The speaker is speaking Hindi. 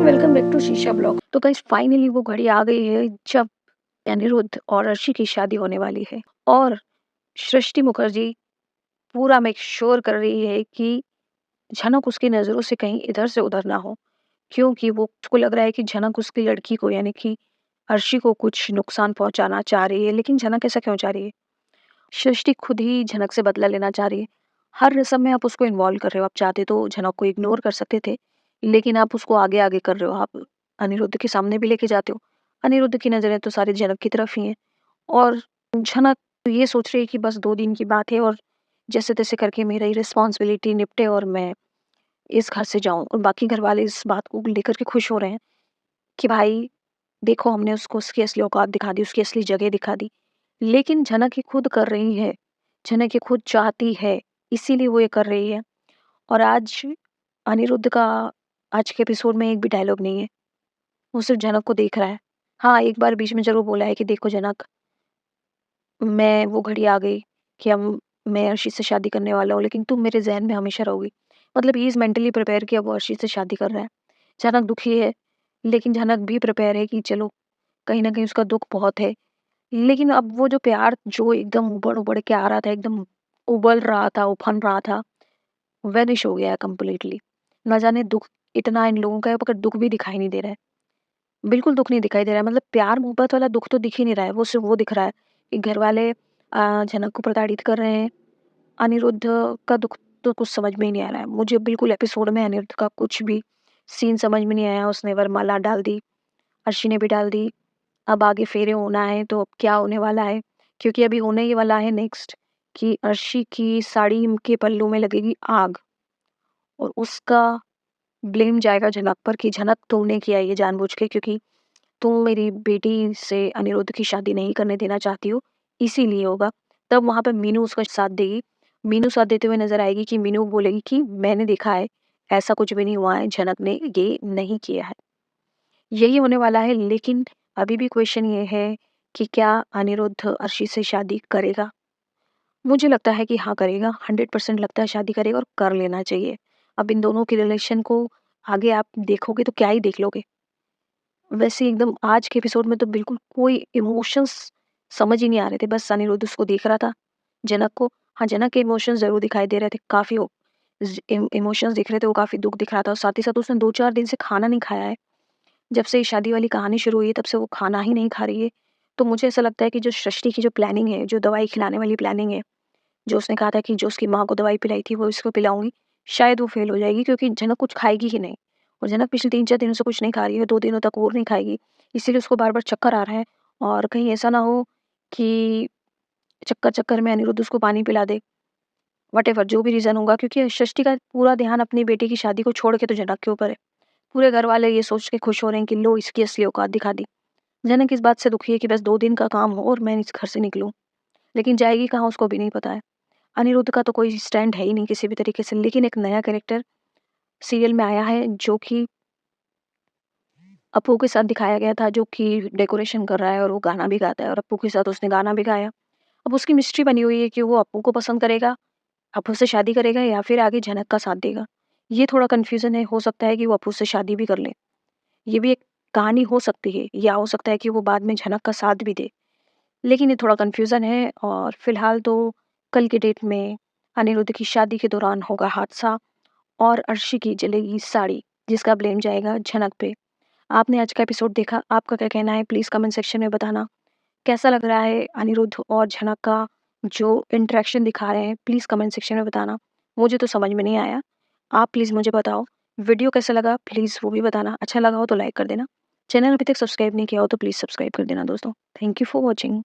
एंड वेलकम बैक टू शीशा ब्लॉग। तो गाइस फाइनली वो घड़ी आ गई है जब अनिरुद्ध और अर्शी की शादी होने वाली है और सृष्टि मुखर्जी पूरा मेक श्योर कर रही है कि झनक उसकी नज़रों से कहीं इधर से उधर ना हो, क्योंकि वो उसको लग रहा है कि झनक उसकी लड़की को यानी कि अर्शी को कुछ नुकसान पहुंचाना चाह रही है। लेकिन झनक ऐसा क्यों चाह रही है? सृष्टि खुद ही झनक से बदला लेना चाह रही है। हर रस्म में आप उसको इन्वॉल्व कर रहे हो। आप चाहते तो झनक को इग्नोर कर सकते थे, लेकिन आप उसको आगे आगे कर रहे हो। आप अनिरुद्ध के सामने भी लेके जाते हो। अनिरुद्ध की नज़रें तो सारी झनक की तरफ ही हैं और झनक ये सोच रही है कि बस 2 दिन की बात है और जैसे-तैसे करके मेरी रिस्पॉन्सिबिलिटी निपटे और मैं इस घर से जाऊँ। और बाकी घर वाले इस बात को लेकर के खुश हो रहे हैं कि भाई देखो, हमने उसको उसकी असली औकात दिखा दी, उसकी असली जगह दिखा दी। लेकिन झनक ये खुद कर रही है, झनक ये खुद चाहती है, इसीलिए वो ये कर रही है। और आज अनिरुद्ध का आज के एपिसोड में एक भी डायलॉग नहीं है, वो सिर्फ़ झनक को देख रहा है। हाँ, एक बार बीच में ज़रूर बोला है कि देखो झनक, मैं वो घड़ी आ गई कि अब मैं अर्शी से शादी करने वाला हूँ, लेकिन तुम मेरे ज़हन में हमेशा रहोगी। मतलब ही इज़ मेंटली प्रिपेयर कि अब वो अर्शी से शादी कर रहा है। झनक दुखी है, लेकिन झनक भी प्रिपेयर है कि चलो कहीं न कहीं उसका दुःख बहुत है। लेकिन अब वो जो प्यार जो एकदम उबड़-उबड़ के आ रहा था, एकदम उबल रहा था, उफन रहा था, वैनिश हो गया है कंप्लीटली। ना जाने दुःख इतना इन लोगों का है, मगर दुःख भी दिखाई नहीं दे रहा है। बिल्कुल दुःख नहीं दिखाई दे रहा है, मतलब प्यार-मोहब्बत वाला दुःख तो दिख ही नहीं रहा है। वो सिर्फ़ वो दिख रहा है कि घरवाले झनक को प्रताड़ित कर रहे हैं। अनिरुद्ध का दुःख तो कुछ समझ में ही नहीं आ रहा है। मुझे बिल्कुल एपिसोड में अनिरुद्ध का कुछ भी सीन समझ में नहीं आया। उसने वरमाला डाल दी, अर्शी ने भी डाल दी। अब आगे फेरे होना है तो अब क्या होने वाला है? क्योंकि अभी होने ही वाला है नेक्स्ट कि अर्शी की साड़ी के पल्लू में लगेगी आग और उसका ब्लेम जाएगा झनक पर कि झनक तुमने किया ये जानबूझ के, क्योंकि तुम मेरी बेटी से अनिरुद्ध की शादी नहीं करने देना चाहती हो, इसीलिए होगा। तब वहाँ पे मीनू उसका साथ देगी। मीनू साथ देते हुए नज़र आएगी कि मीनू बोलेगी कि मैंने देखा है, ऐसा कुछ भी नहीं हुआ है, झनक ने ये नहीं किया है। यही होने वाला है, लेकिन अभी भी क्वेश्चन ये है कि क्या अनिरुद्ध अर्शी से शादी करेगा? मुझे लगता है कि हाँ करेगा, 100% लगता है शादी करेगा और कर लेना चाहिए। अब इन दोनों के रिलेशन को आगे आप देखोगे तो क्या ही देख लोगे। वैसे एकदम आज के एपिसोड में तो बिल्कुल कोई इमोशंस समझ ही नहीं आ रहे थे, बस अनिरुद्ध उसको देख रहा था, जनक को। हाँ, जनक के इमोशंस ज़रूर दिखाई दे रहे थे, काफ़ी ओ इमोशंस दिख रहे थे, वो काफ़ी दुःख दिख रहा था और साथ ही साथ उसने 2-4 दिन से खाना नहीं खाया है। जब से ये शादी वाली कहानी शुरू हुई है तब से वो खाना ही नहीं खा रही है। तो मुझे ऐसा लगता है कि जो सृष्टि की जो प्लानिंग है, जो दवाई खिलाने वाली प्लानिंग है, जो उसने कहा था कि जो उसकी माँ को दवाई पिलाई थी वो इसको पिलाऊँगी, शायद वो फ़ेल हो जाएगी, क्योंकि झनक कुछ खाएगी ही नहीं। और झनक पिछले 3-4 दिनों से कुछ नहीं खा रही है, 2 दिनों तक और नहीं खाएगी। इसीलिए उसको बार-बार चक्कर आ रहा है और कहीं ऐसा ना हो कि चक्कर-चक्कर में अनिरुद्ध उसको पानी पिला दे। व्हाटएवर जो भी रीज़न होगा, क्योंकि सृष्टि का पूरा ध्यान अपनी बेटी की शादी को छोड़ के तो झनक के ऊपर है। पूरे घरवाले ये सोच के खुश हो रहे हैं कि लो इसकी असली औकात दिखा दी। जनक इस बात से दुखी है कि बस 2 दिन का काम हो और मैं इस घर से निकलूँ, लेकिन जाएगी कहाँ उसको भी नहीं पता है। अनिरुद्ध का तो कोई स्टैंड है ही नहीं किसी भी तरीके से, लेकिन एक नया कैरेक्टर सीरियल में आया है जो कि अप्पू के साथ दिखाया गया था, जो कि डेकोरेशन कर रहा है और वो गाना भी गाता है और अप्पू के साथ उसने गाना भी गाया। अब उसकी मिस्ट्री बनी हुई है कि वो अप्पू को पसंद करेगा, अप्पू से शादी करेगा या फिर आगे झनक का साथ देगा। ये थोड़ा कन्फ्यूज़न है, हो सकता है कि वो अप्पू से शादी भी कर ले। ये भी एक कहानी हो सकती है, या हो सकता है कि वो बाद में झनक का साथ भी दे। लेकिन ये थोड़ा कन्फ्यूज़न है और फिलहाल तो कल की डेट में अनिरुद्ध की शादी के दौरान होगा हादसा और अर्शी की जलेगी साड़ी, जिसका ब्लेम जाएगा झनक पे। आपने आज का एपिसोड देखा, आपका क्या कहना है प्लीज़ कमेंट सेक्शन में बताना। कैसा लग रहा है अनिरुद्ध और झनक का जो इंटरेक्शन दिखा रहे हैं, प्लीज़ कमेंट सेक्शन में बताना। मुझे तो समझ में नहीं आया, आप प्लीज़ मुझे बताओ। वीडियो कैसा लगा प्लीज़ वो भी बताना, अच्छा लगा हो तो लाइक कर देना। चैनल अभी तक सब्सक्राइब नहीं किया हो तो प्लीज़ सब्सक्राइब कर देना दोस्तों। Thank you for watching.